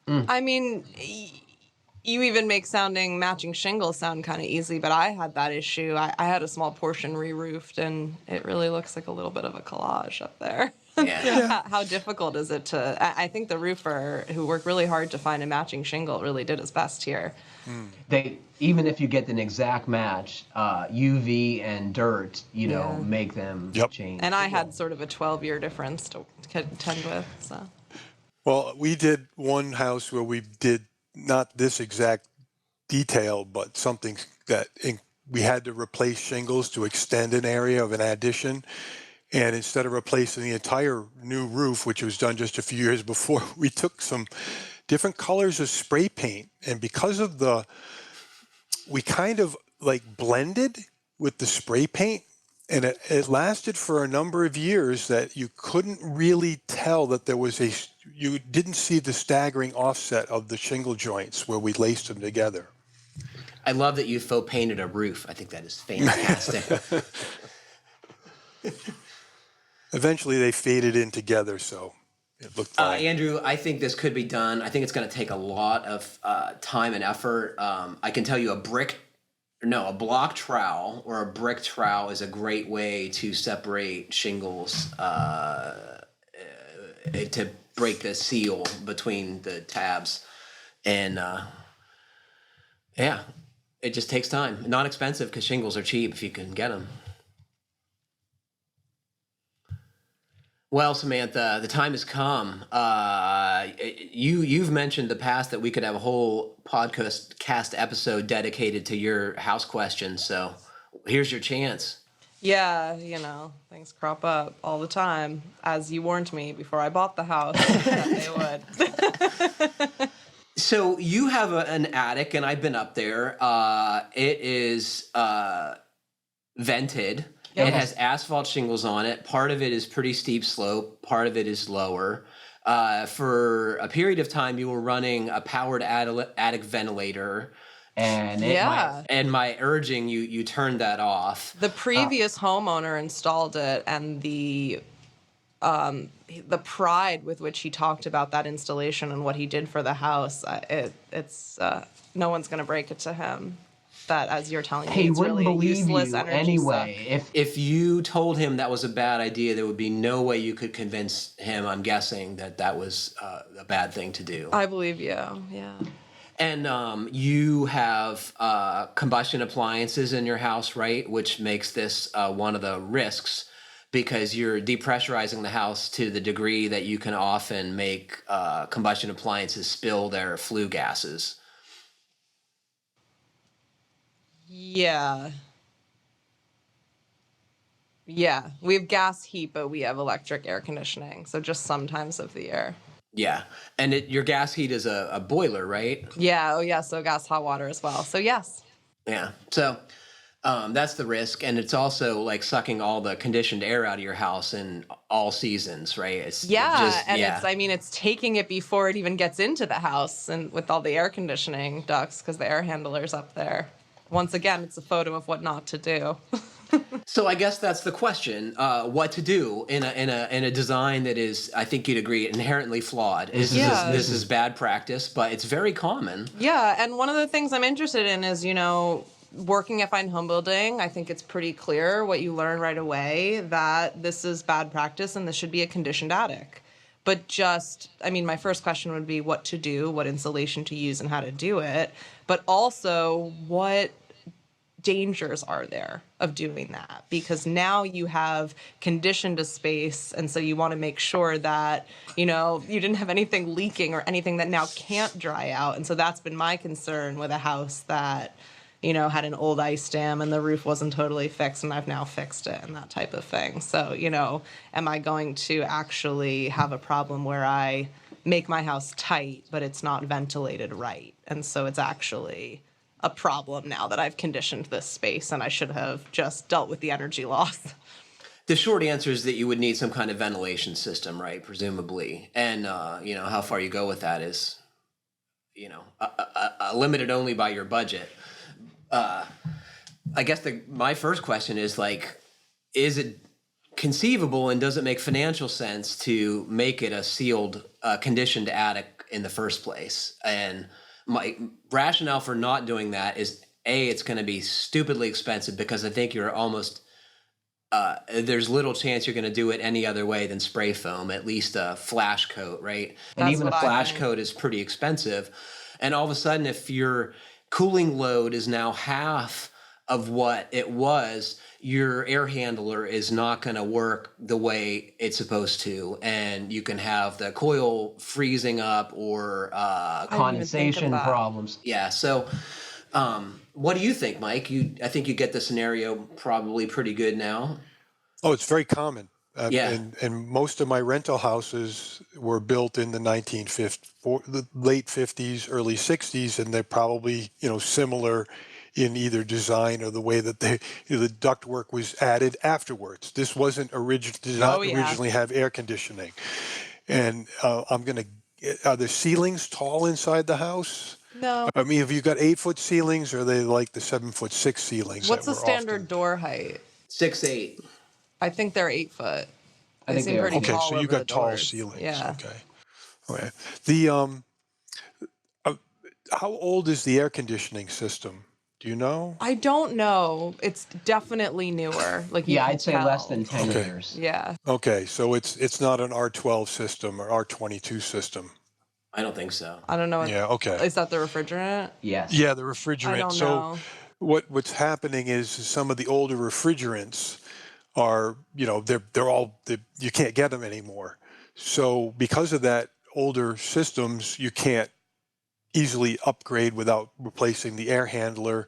I mean, you even make matching shingles sound kind of easy, but I had that issue. I had a small portion re-roofed, and it really looks like a little bit of a collage up there. Yeah. How difficult is it I think the roofer who worked really hard to find a matching shingle really did his best here. Even if you get an exact match, UV and dirt, make them change. And I had sort of a 12-year difference to contend with, so. Well, we did one house where we did not this exact detail, but something that we had to replace shingles to extend an area of an addition. And instead of replacing the entire new roof, which was done just a few years before, we took some different colors of spray paint. And because of we kind of like blended with the spray paint, and it lasted for a number of years that you couldn't really tell that there was you didn't see the staggering offset of the shingle joints where we laced them together. I love that you faux painted a roof. I think that is fantastic. Eventually they faded in together, so it looked fine. Andrew, I think this could be done. I think it's going to take a lot of time and effort. I can tell you a block trowel or a brick trowel is a great way to separate shingles to break the seal between the tabs. And it just takes time. Not expensive because shingles are cheap if you can get them. Well, Samantha, the time has come. You've mentioned in the past that we could have a whole podcast episode dedicated to your house questions. So here's your chance. Yeah, things crop up all the time, as you warned me before I bought the house that they would. So you have an attic, and I've been up there. It is vented. It has asphalt shingles on it. Part of it is pretty steep slope. Part of it is lower. For a period of time, you were running a powered attic ventilator. And and my urging, you turned that off. The previous homeowner installed it, and the pride with which he talked about that installation and what he did for the house, it's no one's going to break it to him. That, as you're telling me, it's really useless energy anyway. suck. If you told him that was a bad idea, there would be no way you could convince him, I'm guessing, that was a bad thing to do. I believe you, yeah. And you have combustion appliances in your house, right? Which makes this one of the risks, because you're depressurizing the house to the degree that you can often make combustion appliances spill their flue gases. Yeah. Yeah. We have gas heat, but we have electric air conditioning. So just sometimes of the year. Yeah. And your gas heat is a boiler, right? Yeah. Oh, yeah. So gas, hot water as well. So yes. Yeah. So that's the risk. And it's also like sucking all the conditioned air out of your house in all seasons, right? Yeah. It's taking it before it even gets into the house and with all the air conditioning ducts because the air handler's up there. Once again, it's a photo of what not to do. So I guess that's the question: what to do in a design that is, I think you'd agree, inherently flawed. This is bad practice, but it's very common. Yeah, and one of the things I'm interested in is, working at Fine Homebuilding. I think it's pretty clear what you learn right away that this is bad practice and this should be a conditioned attic. But my first question would be what to do, what insulation to use, and how to do it. But also, what dangers are there of doing that? Because now you have conditioned a space, and so you want to make sure that you didn't have anything leaking or anything that now can't dry out. And so that's been my concern with a house that had an old ice dam and the roof wasn't totally fixed, and I've now fixed it and that type of thing. So am I going to actually have a problem where I make my house tight but it's not ventilated right, and so it's actually a problem now that I've conditioned this space and I should have just dealt with the energy loss? The short answer is that you would need some kind of ventilation system, right? Presumably. And, how far you go with that is, limited only by your budget. I guess my first question is is it conceivable and does it make financial sense to make it a sealed, conditioned attic in the first place? And my rationale for not doing that is it's going to be stupidly expensive because I think you're almost there's little chance you're going to do it any other way than spray foam, at least a flash coat, right? And even a flash coat is pretty expensive. And all of a sudden, if your cooling load is now half of what it was, your air handler is not going to work the way it's supposed to, and you can have the coil freezing up or condensation problems. Yeah. So, what do you think, Mike? I think you get the scenario probably pretty good now. Oh, it's very common. Yeah. And most of my rental houses were built in the the late 50s, early 60s, and they're probably similar in either design or the way that the ductwork was added afterwards. This wasn't did not originally have air conditioning. And are the ceilings tall inside the house? No. I mean, have you got 8-foot ceilings, or are they like the 7-foot 6 ceilings? What's the standard door height? 6'8". I think they're 8 foot. I think seem pretty tall. Okay, so you over got the tall doors. ceilings. Yeah. Okay. The how old is the air conditioning system? Do you know? I don't know. It's definitely newer. I'd say less than 10 Okay. years. Yeah. Okay, so it's not an R12 system or R22 system. I don't think so. I don't know. Yeah. Okay. Is that the refrigerant? Yes. Yeah, the refrigerant. I don't so know. what's happening is some of the older refrigerants are, you can't get them anymore. So because of that, older systems, you can't easily upgrade without replacing the air handler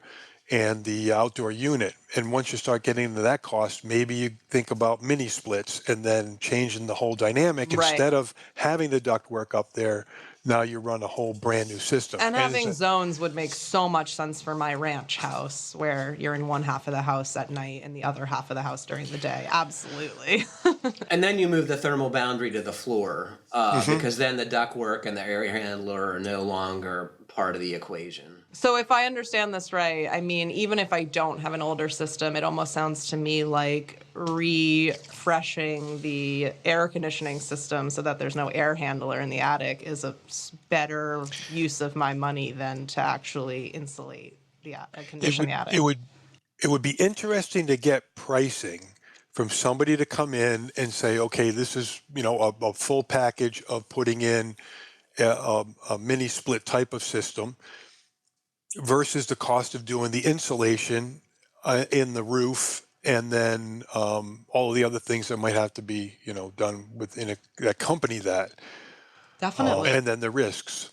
and the outdoor unit. And once you start getting into that cost, maybe you think about mini splits and then changing the whole dynamic. Right. Instead of having the ductwork up there, now you run a whole brand new system. And having zones would make so much sense for my ranch house, where you're in one half of the house at night and the other half of the house during the day. Absolutely. And then you move the thermal boundary to the floor because then the ductwork and the air handler are no longer part of the equation. So if I understand this right, even if I don't have an older system, it almost sounds to me like refreshing the air conditioning system so that there's no air handler in the attic is a better use of my money than to actually insulate condition the attic. It would be interesting to get pricing from somebody to come in and say, okay, this is a full package of putting in a mini split type of system versus the cost of doing the insulation in the roof, and then all of the other things that might have to be done within that accompany that. Definitely. And then the risks.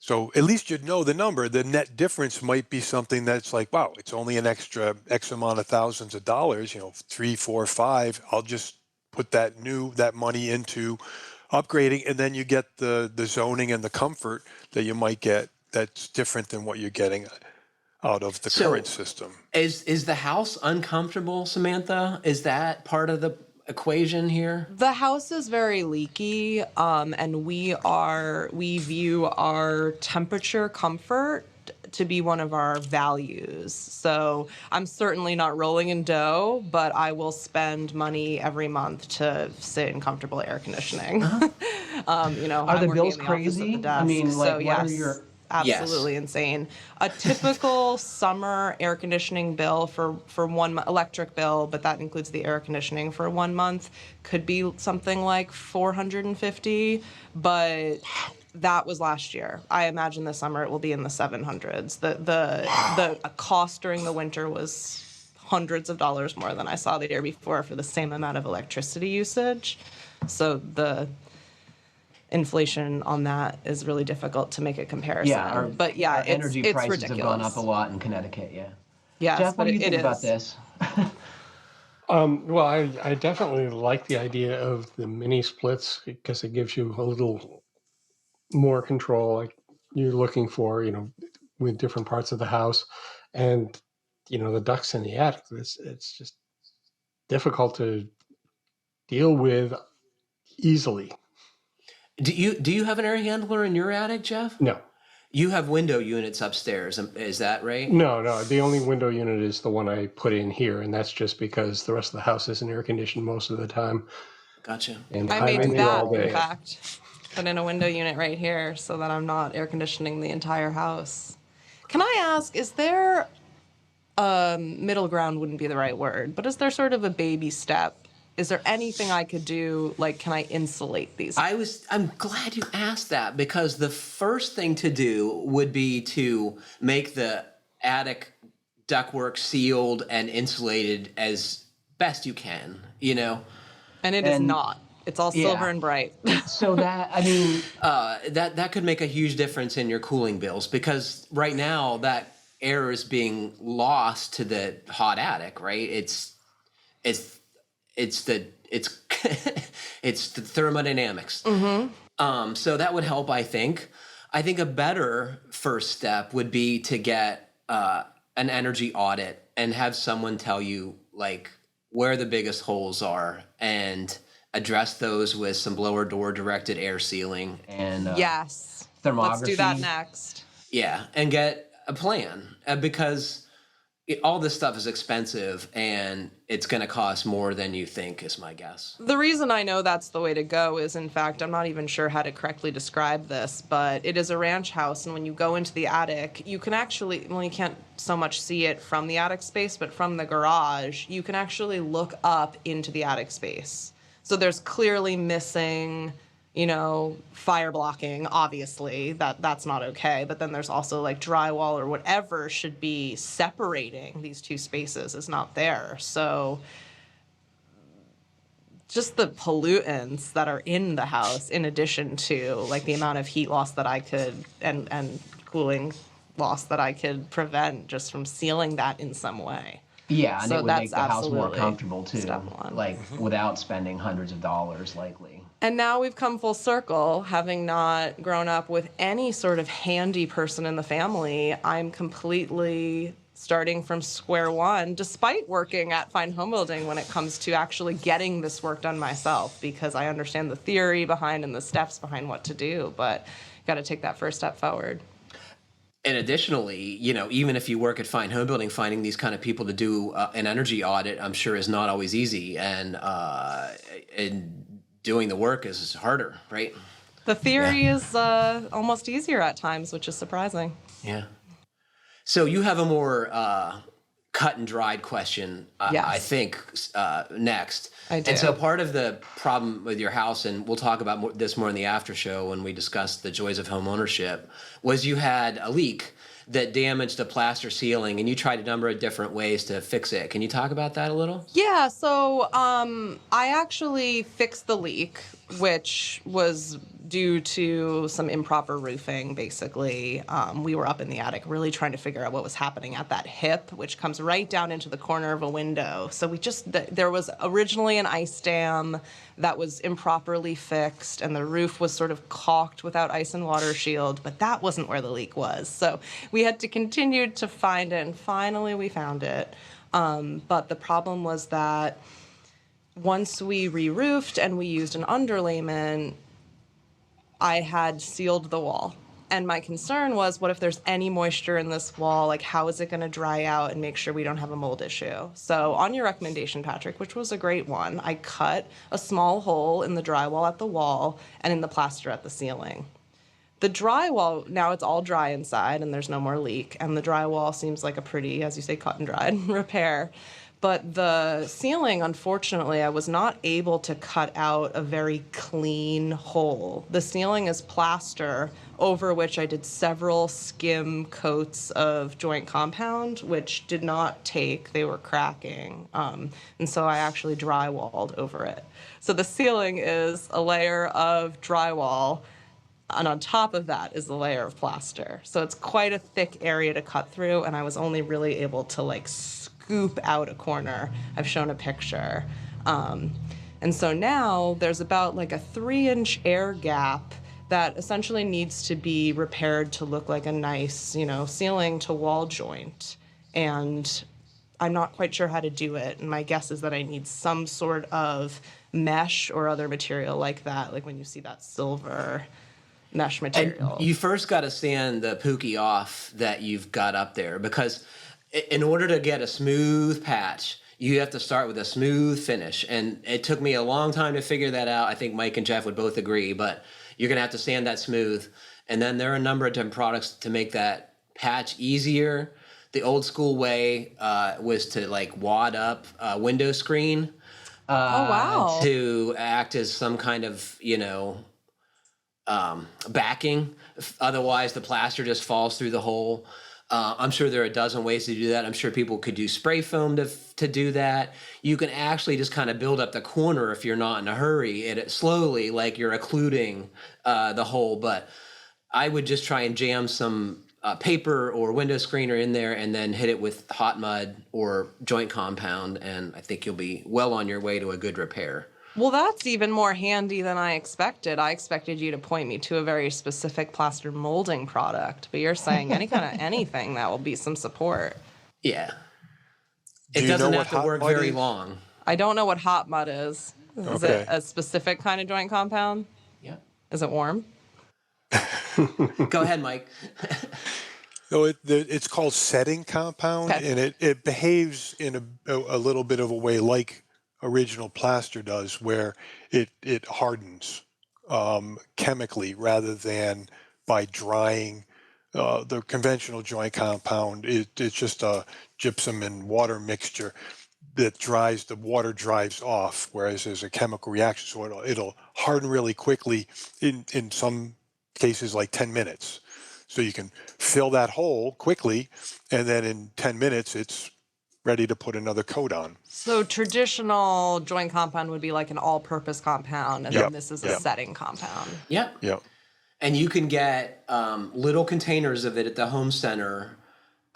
So at least you'd know the number. The net difference might be something that's like, wow, it's only an extra X amount of thousands of dollars, 3, 4, 5. I'll just put that money into upgrading, and then you get the zoning and the comfort that you might get that's different than what you're getting out of the current system. Is the house uncomfortable, Samantha? Is that part of the equation here? The house is very leaky, and we view our temperature comfort to be one of our values. So I'm certainly not rolling in dough, but I will spend money every month to sit in comfortable air conditioning. Are the bills crazy? I mean, like, so, what yes. are your... Absolutely insane. A typical summer air conditioning bill for 1 month, electric bill, but that includes the air conditioning for 1 month, could be something like $450, but that was last year. I imagine this summer it will be in the 700s. The cost during the winter was hundreds of dollars more than I saw the year before for the same amount of electricity usage. So the inflation on that is really difficult to make a comparison. Yeah, but yeah, our it's energy prices ridiculous. have gone up a lot in Connecticut, yeah. Yes, Jeff, what but do you it think about is. this? Well, I definitely like the idea of the mini splits because it gives you a little more control, like you're looking for, with different parts of the house, and the ducts in the attic. It's just difficult to deal with easily. Do you have an air handler in your attic, Jeff? No, You have window units upstairs, is that right? no. The only window unit is the one I put in here, and that's just because the rest of the house isn't air conditioned most of the time. Gotcha. And I may I'm do in here that, all day. in fact. Put in a window unit right here so that I'm not air conditioning the entire house. Can I ask, is there middle ground wouldn't be the right word, but is there sort of a baby step? Is there anything I could do? Like, can I insulate these? I'm glad you asked that, because the first thing to do would be to make the attic ductwork sealed and insulated as best you can, And it is And- not. It's all yeah. silver and bright. So that, I mean, that could make a huge difference in your cooling bills, because right now that air is being lost to the hot attic, right? It's the thermodynamics. So that would help, I think. I think a better first step would be to get an energy audit and have someone tell you like where the biggest holes are and address those with some blower door directed air sealing. and Yes. thermography. Let's do that next. Yeah, and get a plan, because all this stuff is expensive and it's going to cost more than you think, is my guess. The reason I know that's the way to go is, in fact, I'm not even sure how to correctly describe this, but it is a ranch house, and when you go into the attic, you can actually, well, you can't so much see it from the attic space, but from the garage, you can actually look up into the attic space. So there's clearly missing, fire blocking, obviously, that's not okay. But then there's also like drywall or whatever should be separating these two spaces is not there. So just the pollutants that are in the house, in addition to like the amount of heat loss that I could and cooling loss that I could prevent just from sealing that in some way. Yeah, and So it would that's make the house more absolutely comfortable too, step one. like without spending hundreds of dollars, likely. And now we've come full circle, having not grown up with any sort of handy person in the family. I'm completely starting from square one, despite working at Fine Homebuilding, when it comes to actually getting this work done myself, because I understand the theory behind and the steps behind what to do, but got to take that first step forward. And additionally, even if you work at Fine Homebuilding, finding these kind of people to do an energy audit, I'm sure, is not always easy, and doing the work is harder, right? The theory is almost easier at times, which is surprising. Yeah. So you have a more cut and dried question, Yes. I think, next. I do. And so part of the problem with your house, and we'll talk about this more in the after show when we discuss the joys of home ownership, was you had a leak that damaged a plaster ceiling, and you tried a number of different ways to fix it. Can you talk about that a little? Yeah, so I actually fixed the leak, which was due to some improper roofing, basically. We were up in the attic really trying to figure out what was happening at that hip, which comes right down into the corner of a window. So there was originally an ice dam that was improperly fixed, and the roof was sort of caulked without ice and water shield, but that wasn't where the leak was. So we had to continue to find it, and finally we found it. But the problem was that once we re-roofed and we used an underlayment, I had sealed the wall. And my concern was, what if there's any moisture in this wall? Like, how is it going to dry out and make sure we don't have a mold issue? So on your recommendation, Patrick, which was a great one, I cut a small hole in the drywall at the wall and in the plaster at the ceiling. The drywall, now it's all dry inside and there's no more leak. And the drywall seems like a pretty, as you say, cut and dried repair. But the ceiling, unfortunately, I was not able to cut out a very clean hole. The ceiling is plaster, over which I did several skim coats of joint compound, which did not take. They were cracking. And so I actually drywalled over it. So the ceiling is a layer of drywall, and on top of that is the layer of plaster. So it's quite a thick area to cut through, and I was only really able to like scoop out a corner. I've shown a picture. And so now there's about like a 3-inch air gap that essentially needs to be repaired to look like a nice, ceiling to wall joint. And I'm not quite sure how to do it. And my guess is that I need some sort of mesh or other material like that, like when you see that silver mesh material. And you first got to sand the pookie off that you've got up there, because in order to get a smooth patch, you have to start with a smooth finish. And it took me a long time to figure that out. I think Mike and Jeff would both agree, but you're going to have to sand that smooth. And then there are a number of different products to make that patch easier. The old school way was to like wad up a window screen. Oh, wow. To act as some kind of, backing. Otherwise, the plaster just falls through the hole. I'm sure there are a dozen ways to do that. I'm sure people could do spray foam to do that. You can actually just kind of build up the corner if you're not in a hurry, and it slowly, like you're occluding the hole. But I would just try and jam some paper or window screener in there and then hit it with hot mud or joint compound, and I think you'll be well on your way to a good repair. Well, that's even more handy than I expected. I expected you to point me to a very specific plaster molding product, but you're saying any kind of anything that will be some support. Yeah. Do It you doesn't know have what to work hot mud very is? long. I don't know what hot mud is. Is Okay. it a specific kind of joint compound? Yeah. Is it warm? Go ahead, Mike. No, it's called setting compound, Okay. and it behaves in a little bit of a way like original plaster does, where it hardens chemically rather than by drying. The conventional joint compound, it's just a gypsum and water mixture that dries. The water dries off, whereas there's a chemical reaction, so it'll harden really quickly in some cases like 10 minutes. So you can fill that hole quickly, and then in 10 minutes, it's ready to put another coat on. So traditional joint compound would be like an all-purpose compound, and then Yep, this is a yep. setting compound. Yep. Yeah. And you can get little containers of it at the home center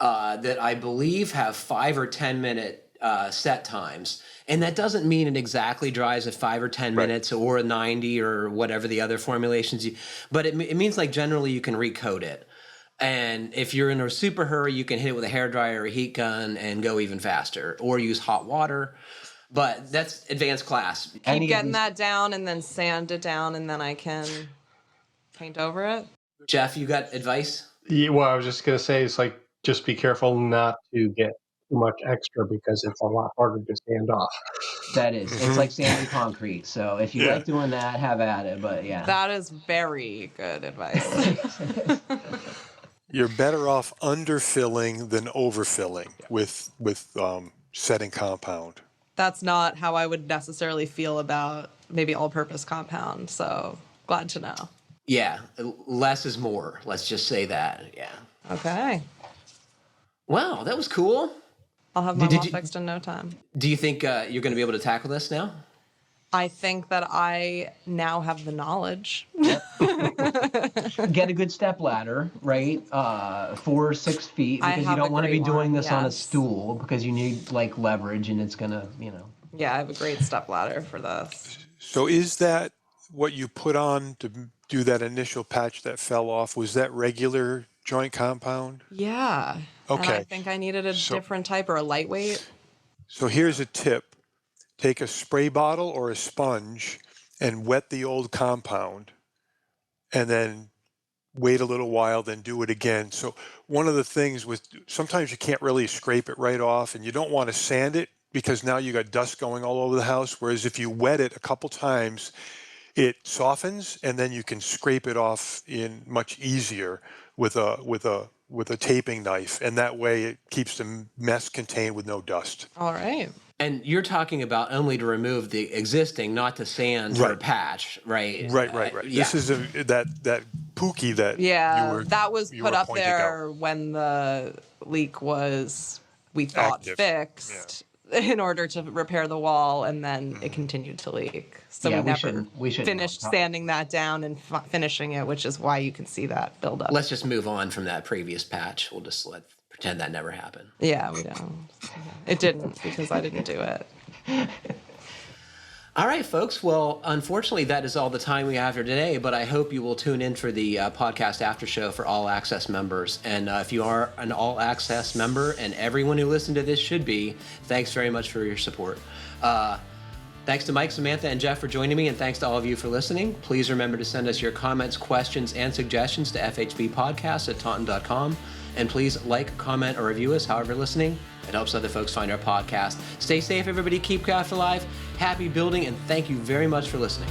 that I believe have 5 or 10 minute set times. And that doesn't mean it exactly dries at 5 or 10 Right. minutes or a 90 or whatever the other formulations but it means like generally you can recoat it. And if you're in a super hurry, you can hit it with a hairdryer or a heat gun and go even faster, or use hot water. But that's advanced class. Keep getting that down and then sand it down, and then I can paint over it. Jeff, you got advice? Yeah, well, I was just going to say, it's like, just be careful not to get too much extra because it's a lot harder to sand off. That is. It's like sanding concrete. So if you Yeah. like doing that, have at it. But yeah. That is very good advice. You're better off underfilling than overfilling with setting compound. that's not how I would necessarily feel about maybe all-purpose compound. So glad to know. Yeah, less is more. Let's just say that. Yeah. Okay. Wow, that was cool. I'll have my Did wall you- fixed in no time. Do you think you're going to be able to tackle this now? I think that I now have the knowledge. Get a good step ladder, right? 4 or 6 feet, I because you have don't a want to be great doing one, this on a yes. stool, because you need like leverage, and it's gonna, Yeah, I have a great step ladder for this. So is that what you put on to do that initial patch that fell off? Was that regular joint compound? Yeah. And I Okay. think I needed a So- different type or a lightweight. So here's a tip. Take a spray bottle or a sponge and wet the old compound, and then wait a little while, then do it again. So one of the things with, sometimes you can't really scrape it right off, and you don't want to sand it because now you got dust going all over the house. Whereas if you wet it a couple times, it softens, and then you can scrape it off in much easier with a taping knife, and that way it keeps the mess contained with no dust. All right. And you're talking about only to remove the existing, not to sand or Right. patch, right? Right. Yeah. This is that pookie that Yeah, that was you put were up pointing out. there when the leak was, we thought, Active. fixed in order to repair the wall, and then it continued to leak. So Yeah, we we never shouldn't finished have- sanding that down and finishing it, which is why you can see that buildup. Let's just move on from that previous patch. We'll just pretend that never happened. Yeah, we don't. It didn't, because I didn't do it. All right, folks. Well, unfortunately, that is all the time we have for today, but I hope you will tune in for the podcast after show for All Access members. And if you are an All Access member, and everyone who listened to this should be, thanks very much for your support. Thanks to Mike, Samantha, and Jeff for joining me, and thanks to all of you for listening. Please remember to send us your comments, questions, and suggestions to fhbpodcast@taunton.com. And please like, comment, or review us however you're listening. It helps other folks find our podcast. Stay safe, everybody. Keep craft alive. Happy building, and thank you very much for listening.